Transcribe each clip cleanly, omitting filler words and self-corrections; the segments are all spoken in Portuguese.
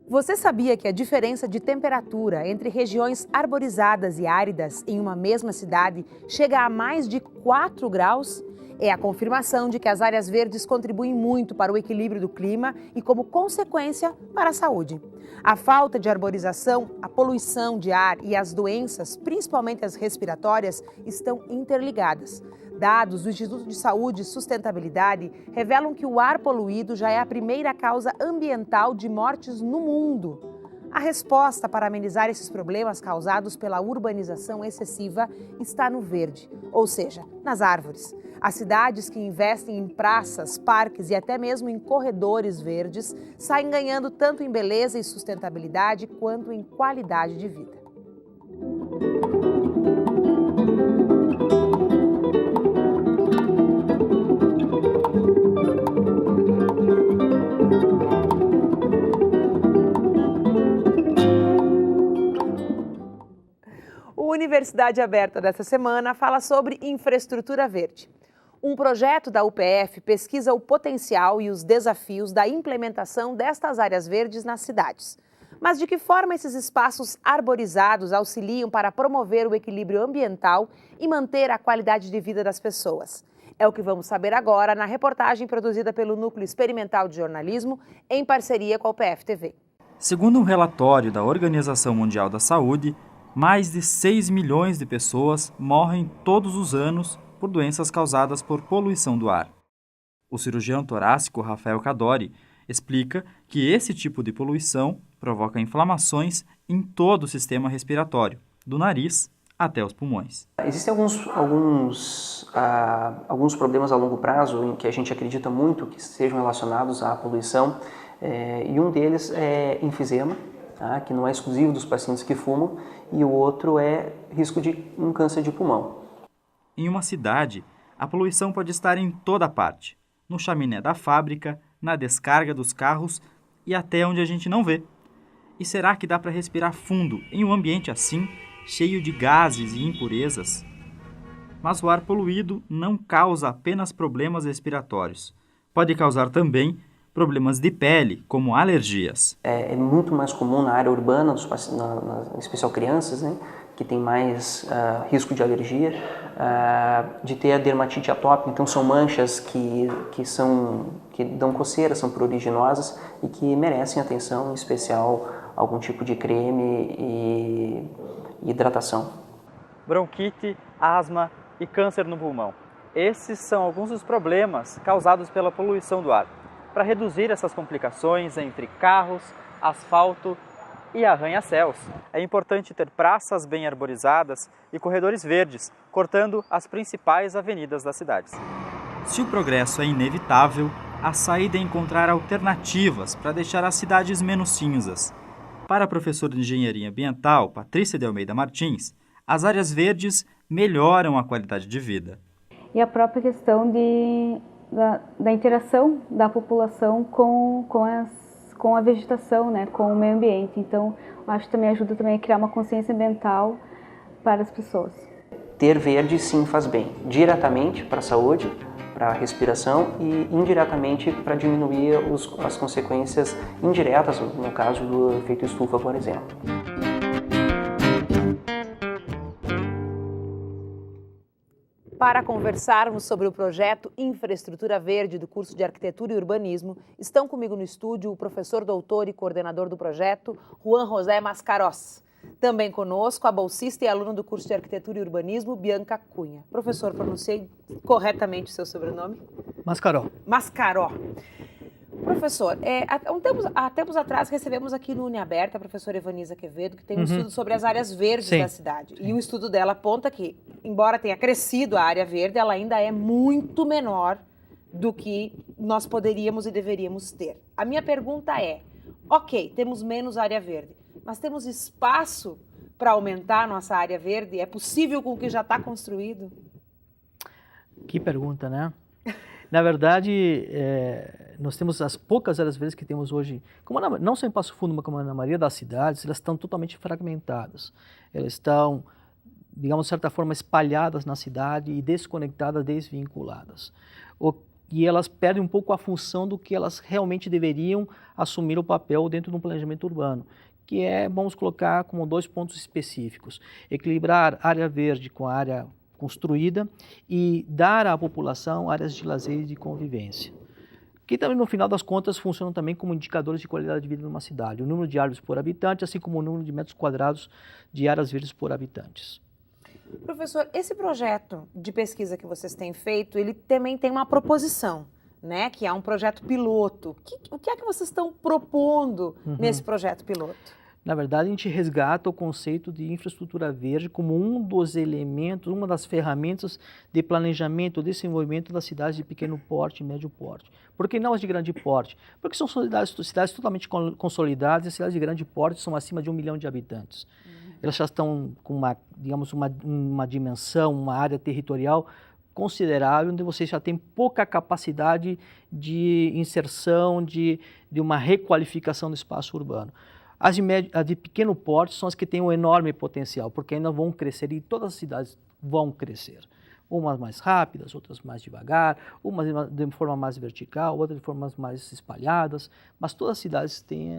Você sabia que a diferença de temperatura entre regiões arborizadas e áridas em uma mesma cidade chega a mais de 4 graus? É a confirmação de que as áreas verdes contribuem muito para o equilíbrio do clima e, como consequência, para a saúde. A falta de arborização, a poluição de ar e as doenças, principalmente as respiratórias, estão interligadas. Dados do Instituto de Saúde e Sustentabilidade revelam que o ar poluído já é a primeira causa ambiental de mortes no mundo. A resposta para amenizar esses problemas causados pela urbanização excessiva está no verde, ou seja, nas árvores. As cidades que investem em praças, parques e até mesmo em corredores verdes saem ganhando tanto em beleza e sustentabilidade quanto em qualidade de vida. O Universidade Aberta dessa semana fala sobre infraestrutura verde. Um projeto da UPF pesquisa o potencial e os desafios da implementação destas áreas verdes nas cidades. Mas de que forma esses espaços arborizados auxiliam para promover o equilíbrio ambiental e manter a qualidade de vida das pessoas? É o que vamos saber agora na reportagem produzida pelo Núcleo Experimental de Jornalismo em parceria com a UPF TV. Segundo um relatório da Organização Mundial da Saúde, mais de 6 milhões de pessoas morrem todos os anos por doenças causadas por poluição do ar. O cirurgião torácico Rafael Cadori explica que esse tipo de poluição provoca inflamações em todo o sistema respiratório, do nariz até os pulmões. Existem alguns problemas a longo prazo em que a gente acredita muito que sejam relacionados à poluição, e um deles é enfisema, que não é exclusivo dos pacientes que fumam, e o outro é risco de um câncer de pulmão. Em uma cidade, a poluição pode estar em toda parte, no chaminé da fábrica, na descarga dos carros e até onde a gente não vê. E será que dá para respirar fundo em um ambiente assim, cheio de gases e impurezas? Mas o ar poluído não causa apenas problemas respiratórios. Pode causar também problemas de pele, como alergias. É muito mais comum na área urbana, em especial crianças, né, que tem mais risco de alergia, de ter a dermatite atópica. Então são manchas que dão coceira, são pruriginosas e que merecem atenção, em especial algum tipo de creme e hidratação. Bronquite, asma e câncer no pulmão. Esses são alguns dos problemas causados pela poluição do ar. Para reduzir essas complicações entre carros, asfalto e arranha-céus, é importante ter praças bem arborizadas e corredores verdes, cortando as principais avenidas das cidades. Se o progresso é inevitável, a saída é encontrar alternativas para deixar as cidades menos cinzas. Para a professora de Engenharia Ambiental, Patrícia de Almeida Martins, as áreas verdes melhoram a qualidade de vida. E a própria questão da interação da população com a vegetação, né, com o meio ambiente. Então, eu acho que também ajuda também a criar uma consciência ambiental para as pessoas. Ter verde sim faz bem, diretamente para a saúde, para a respiração e indiretamente para diminuir as consequências indiretas, no caso do efeito estufa, por exemplo. Para conversarmos sobre o projeto Infraestrutura Verde do curso de Arquitetura e Urbanismo, estão comigo no estúdio o professor doutor e coordenador do projeto, Juan José Mascarós. Também conosco a bolsista e aluna do curso de Arquitetura e Urbanismo, Bianca Cunha. Professor, pronunciei corretamente o seu sobrenome? Mascaró. Mascaró. Professor, há tempos atrás recebemos aqui no Uniaberta a professora Evaniza Quevedo, que tem um estudo sobre as áreas verdes da cidade. E o estudo dela aponta que, embora tenha crescido a área verde, ela ainda é muito menor do que nós poderíamos e deveríamos ter. A minha pergunta é, ok, temos menos área verde, mas temos espaço para aumentar a nossa área verde? É possível com o que já está construído? Que pergunta, né? Na verdade, nós temos as poucas áreas verdes que temos hoje, não só em Passo Fundo, mas como na maioria das cidades, elas estão totalmente fragmentadas. Elas estão, digamos, de certa forma, espalhadas na cidade e desconectadas, desvinculadas. e elas perdem um pouco a função do que elas realmente deveriam assumir o papel dentro de um planejamento urbano, que é, vamos colocar como 2 pontos específicos: equilibrar área verde com a área construída e dar à população áreas de lazer e de convivência, que também, no final das contas, funcionam também como indicadores de qualidade de vida numa cidade, o número de árvores por habitante, assim como o número de metros quadrados de áreas verdes por habitantes. Professor, esse projeto de pesquisa que vocês têm feito, ele também tem uma proposição, né? Que é um projeto piloto. O que é que vocês estão propondo nesse projeto piloto? Na verdade, a gente resgata o conceito de infraestrutura verde como um dos elementos, uma das ferramentas de planejamento, desenvolvimento das cidades de pequeno porte e médio porte. Por que não as de grande porte? Porque são cidades totalmente consolidadas, e as cidades de grande porte são acima de 1 milhão de habitantes. Elas já estão com uma dimensão, uma área territorial considerável, onde você já tem pouca capacidade de inserção, de uma requalificação do espaço urbano. As de pequeno porte são as que têm um enorme potencial, porque ainda vão crescer, e todas as cidades vão crescer. Umas mais rápidas, outras mais devagar, umas de forma mais vertical, outras de formas mais espalhadas, mas todas as cidades têm,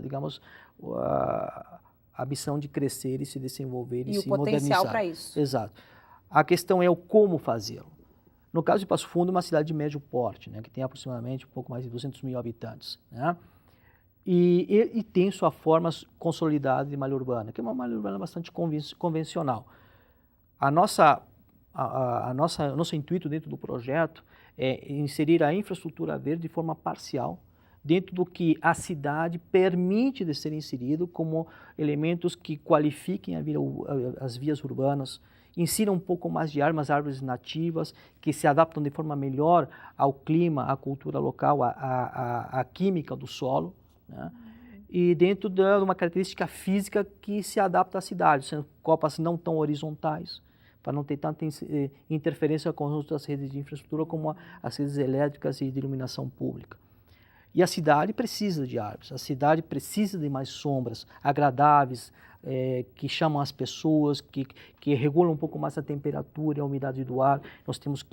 digamos, a ambição de crescer e se desenvolver e se modernizar. E o potencial para isso. Exato. A questão é o como fazê-lo. No caso de Passo Fundo, é uma cidade de médio porte, né, que tem aproximadamente um pouco mais de 200 mil habitantes, né? E tem sua forma consolidada de malha urbana, que é uma malha urbana bastante convencional. O nosso intuito dentro do projeto é inserir a infraestrutura verde de forma parcial, dentro do que a cidade permite de ser inserido, como elementos que qualifiquem as vias urbanas, insiram um pouco mais de árvores nativas, que se adaptam de forma melhor ao clima, à cultura local, à química do solo, né? E dentro de uma característica física que se adapta à cidade, sendo copas não tão horizontais, para não ter tanta interferência com as outras redes de infraestrutura, como as redes elétricas e de iluminação pública. E a cidade precisa de árvores, a cidade precisa de mais sombras agradáveis, que chamam as pessoas, que regulam um pouco mais a temperatura e a umidade do ar. Nós temos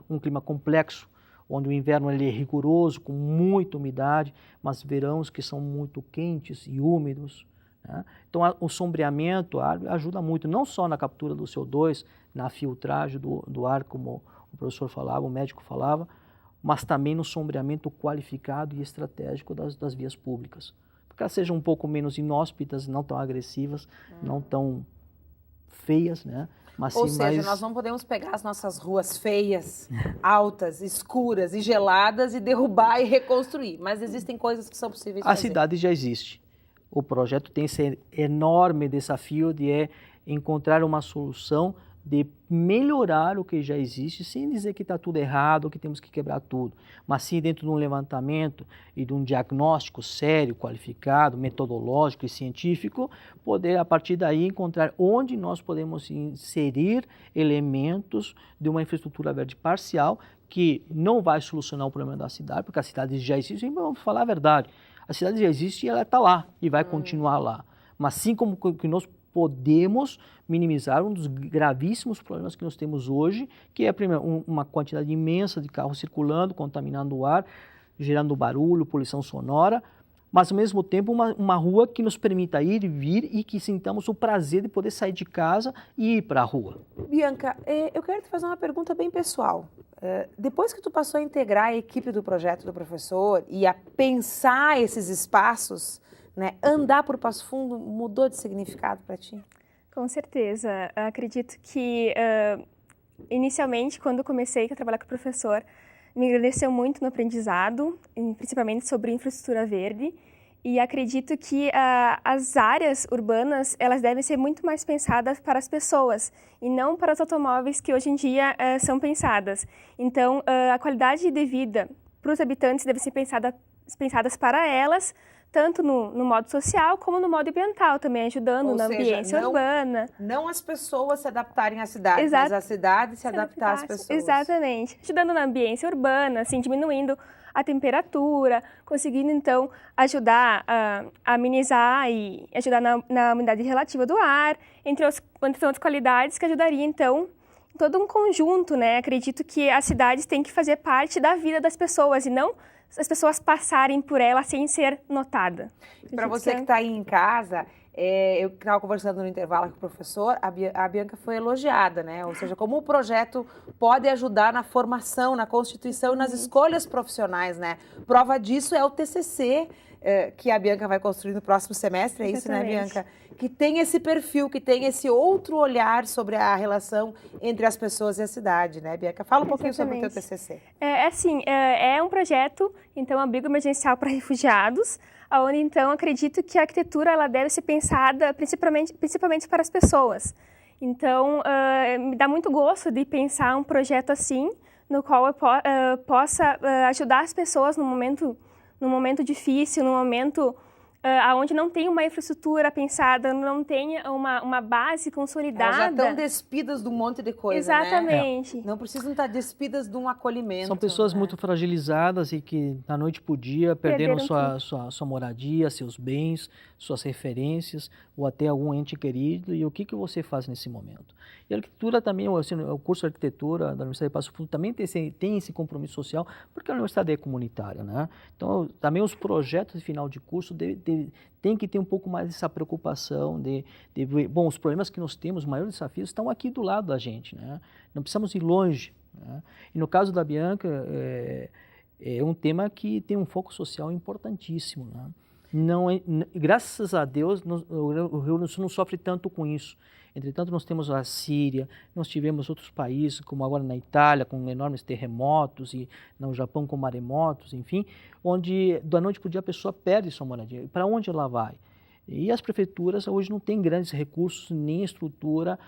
um clima complexo, onde o inverno ele é rigoroso, com muita umidade, mas verões que são muito quentes e úmidos, né? Então, o sombreamento, a árvore, ajuda muito, não só na captura do CO2, na filtragem do ar, como o professor falava, o médico falava, mas também no sombreamento qualificado e estratégico das vias públicas. Porque elas sejam um pouco menos inóspitas, não tão agressivas, não tão feias, né? Mas Ou seja, nós não podemos pegar as nossas ruas feias, altas, escuras e geladas e derrubar e reconstruir. Mas existem coisas que são possíveis de fazer. A cidade já existe. O projeto tem esse enorme desafio de encontrar uma solução de melhorar o que já existe, sem dizer que está tudo errado ou que temos que quebrar tudo, mas sim dentro de um levantamento e de um diagnóstico sério, qualificado, metodológico e científico, poder, a partir daí, encontrar onde nós podemos inserir elementos de uma infraestrutura verde parcial que não vai solucionar o problema da cidade, porque a cidade já existe, e vamos falar a verdade, a cidade já existe e ela está lá e vai continuar lá, mas sim como que nós podemos minimizar um dos gravíssimos problemas que nós temos hoje, que é, primeiro, uma quantidade imensa de carros circulando, contaminando o ar, gerando barulho, poluição sonora, mas, ao mesmo tempo, uma rua que nos permita ir e vir e que sintamos o prazer de poder sair de casa e ir para a rua. Bianca, eu quero te fazer uma pergunta bem pessoal. Depois que tu passou a integrar a equipe do projeto do professor e a pensar esses espaços, né, andar por Passo Fundo mudou de significado para ti? Com certeza. Acredito que, inicialmente, quando comecei a trabalhar com o professor, me engrandeceu muito no aprendizado, principalmente sobre infraestrutura verde. E acredito que as áreas urbanas, elas devem ser muito mais pensadas para as pessoas e não para os automóveis que hoje em dia são pensadas. Então, a qualidade de vida para os habitantes deve ser pensadas para elas, tanto no modo social como no modo ambiental também, ajudando na ambiência urbana. Não as pessoas se adaptarem à cidade, mas a cidade se adaptar às pessoas. Exatamente. Ajudando na ambiência urbana, assim, diminuindo a temperatura, conseguindo, então, ajudar a amenizar e ajudar na umidade relativa do ar, entre outras qualidades que ajudaria, então, todo um conjunto, né? Acredito que as cidades têm que fazer parte da vida das pessoas e não as pessoas passarem por ela sem ser notada. Para você que está aí em casa, eu estava conversando no intervalo com o professor, a Bianca foi elogiada, né? Ou seja, como o projeto pode ajudar na formação, na constituição e nas escolhas profissionais, né? Prova disso é o TCC, que a Bianca vai construir no próximo semestre, é isso, né, Bianca? Que tem esse perfil, que tem esse outro olhar sobre a relação entre as pessoas e a cidade, né, Bianca? Fala um pouquinho sobre o teu TCC. É um projeto, então, abrigo emergencial para refugiados, onde, então, acredito que a arquitetura ela deve ser pensada principalmente para as pessoas. Então, me dá muito gosto de pensar um projeto assim, no qual eu possa ajudar as pessoas num momento difícil, num momento onde não tem uma infraestrutura pensada, não tem uma base consolidada. Elas já estão despidas de um monte de coisa, Exatamente. né? Não precisam estar despidas de um acolhimento. São pessoas muito fragilizadas e que, da noite para o dia, perderam sua moradia, seus bens, suas referências, ou até algum ente querido. E o que você faz nesse momento? E a arquitetura também, assim, o curso de arquitetura da Universidade de Passo Fundo também tem esse compromisso social, porque a universidade é comunitária, né? Então, também os projetos de final de curso tem que ter um pouco mais dessa preocupação bom, os problemas que nós temos, os maiores desafios estão aqui do lado da gente, né? Não precisamos ir longe, né? E no caso da Bianca, é um tema que tem um foco social importantíssimo, né? Graças a Deus, o Rio Grande do Sul não sofre tanto com isso. Entretanto, nós temos a Síria, nós tivemos outros países, como agora na Itália, com enormes terremotos, e no Japão com maremotos, enfim, onde da noite para o dia a pessoa perde sua moradia. Para onde ela vai? E as prefeituras hoje não têm grandes recursos nem estrutura,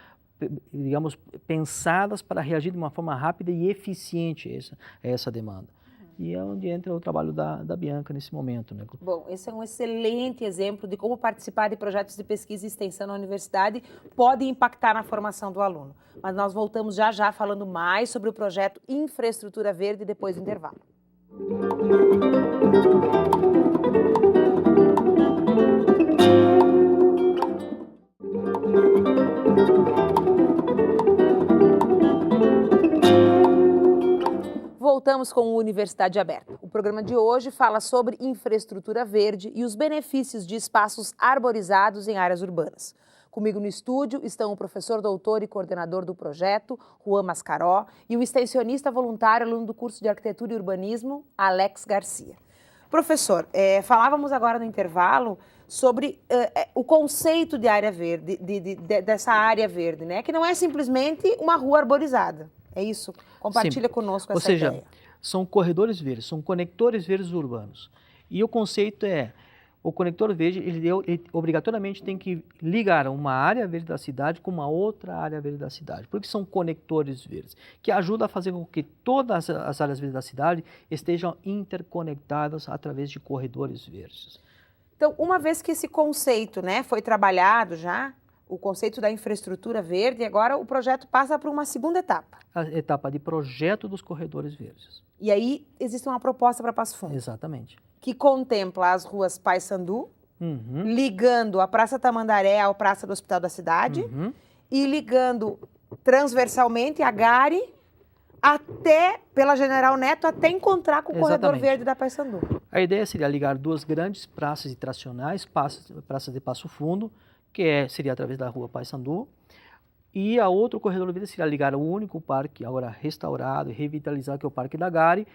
digamos, pensadas para reagir de uma forma rápida e eficiente a essa demanda. E é onde entra o trabalho da Bianca nesse momento, né? Bom, esse é um excelente exemplo de como participar de projetos de pesquisa e extensão na universidade pode impactar na formação do aluno. Mas nós voltamos já falando mais sobre o projeto Infraestrutura Verde depois do intervalo. Voltamos com o Universidade Aberta. O programa de hoje fala sobre infraestrutura verde e os benefícios de espaços arborizados em áreas urbanas. Comigo no estúdio estão o professor doutor e coordenador do projeto, Juan Mascaró, e o extensionista voluntário, aluno do curso de Arquitetura e Urbanismo, Alex Garcia. Professor, falávamos agora no intervalo sobre o conceito de área verde, dessa área verde, né? Que não é simplesmente uma rua arborizada. É isso? Compartilha conosco essa ideia. Ou seja, são corredores verdes, são conectores verdes urbanos. E o conceito o conector verde, ele obrigatoriamente tem que ligar uma área verde da cidade com uma outra área verde da cidade. Porque são conectores verdes, que ajudam a fazer com que todas as áreas verdes da cidade estejam interconectadas através de corredores verdes. Então, uma vez que esse conceito, né, foi trabalhado já, o conceito da infraestrutura verde, agora o projeto passa para uma segunda etapa. A etapa de projeto dos corredores verdes. E aí existe uma proposta para Passo Fundo. Exatamente. Que contempla as ruas Paissandu, ligando a Praça Tamandaré à Praça do Hospital da Cidade, e ligando transversalmente a Gari até, pela General Neto, até encontrar com o corredor verde da Paissandu. A ideia seria ligar duas grandes praças tradicionais, praças de Passo Fundo, que seria através da rua Paissandu, e a outro corredor verde seria ligar o único parque, agora restaurado e revitalizado, que é o Parque da Gari,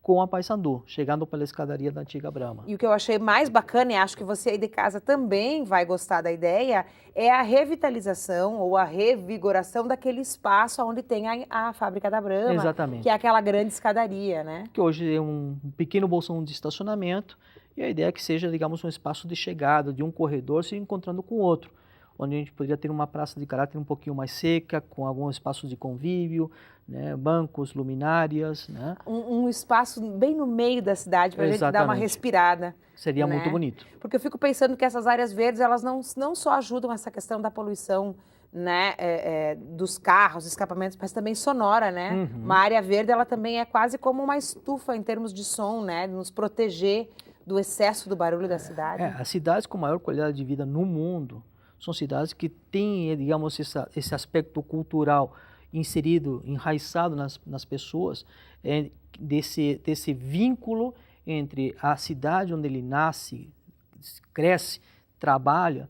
com a Paissandu, chegando pela escadaria da antiga Brahma. E o que eu achei mais bacana, e acho que você aí de casa também vai gostar da ideia, é a revitalização ou a revigoração daquele espaço onde tem a fábrica da Brahma. Exatamente. Que é aquela grande escadaria, né? Que hoje é um pequeno bolsão de estacionamento, e a ideia é que seja, digamos, um espaço de chegada de um corredor se encontrando com o outro, onde a gente poderia ter uma praça de caráter um pouquinho mais seca, com alguns espaços de convívio, né, bancos, luminárias, né? Um espaço bem no meio da cidade para a gente dar uma respirada. Seria muito bonito. Porque eu fico pensando que essas áreas verdes, elas não só ajudam essa questão da poluição, né, dos carros, escapamentos, mas também sonora, né? Uma área verde, ela também é quase como uma estufa em termos de som, né? Nos proteger do excesso do barulho da cidade. As cidades com maior qualidade de vida no mundo são cidades que têm, digamos, esse aspecto cultural inserido, enraizado nas pessoas, desse vínculo entre a cidade onde ele nasce, cresce, trabalha,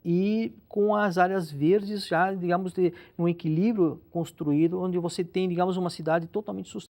e com as áreas verdes já, digamos, um equilíbrio construído, onde você tem, digamos, uma cidade totalmente sustentável.